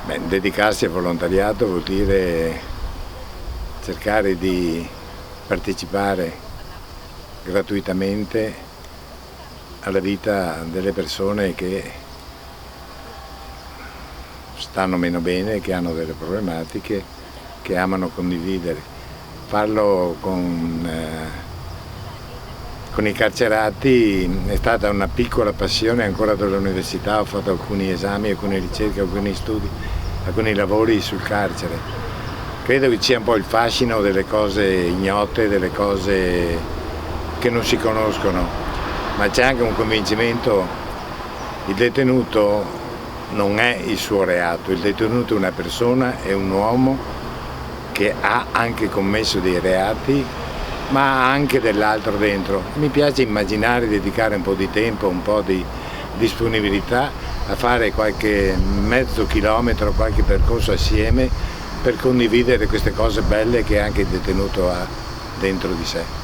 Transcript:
Beh, dedicarsi al volontariato vuol dire cercare di partecipare gratuitamente alla vita delle persone che stanno meno bene, che hanno delle problematiche, che amano condividere. Farlo con i carcerati è stata una piccola passione ancora dall'università, ho fatto alcuni esami, alcune ricerche, alcuni studi, alcuni lavori sul carcere. Credo che sia un po' il fascino delle cose ignote, delle cose che non si conoscono, ma c'è anche un convincimento: il detenuto non è il suo reato, il detenuto è una persona, è un uomo che ha anche commesso dei reati, ma ha anche dell'altro dentro. Mi piace immaginare, dedicare un po' di tempo, un po' di disponibilità a fare qualche mezzo chilometro, qualche percorso assieme per condividere queste cose belle che anche il detenuto ha dentro di sé.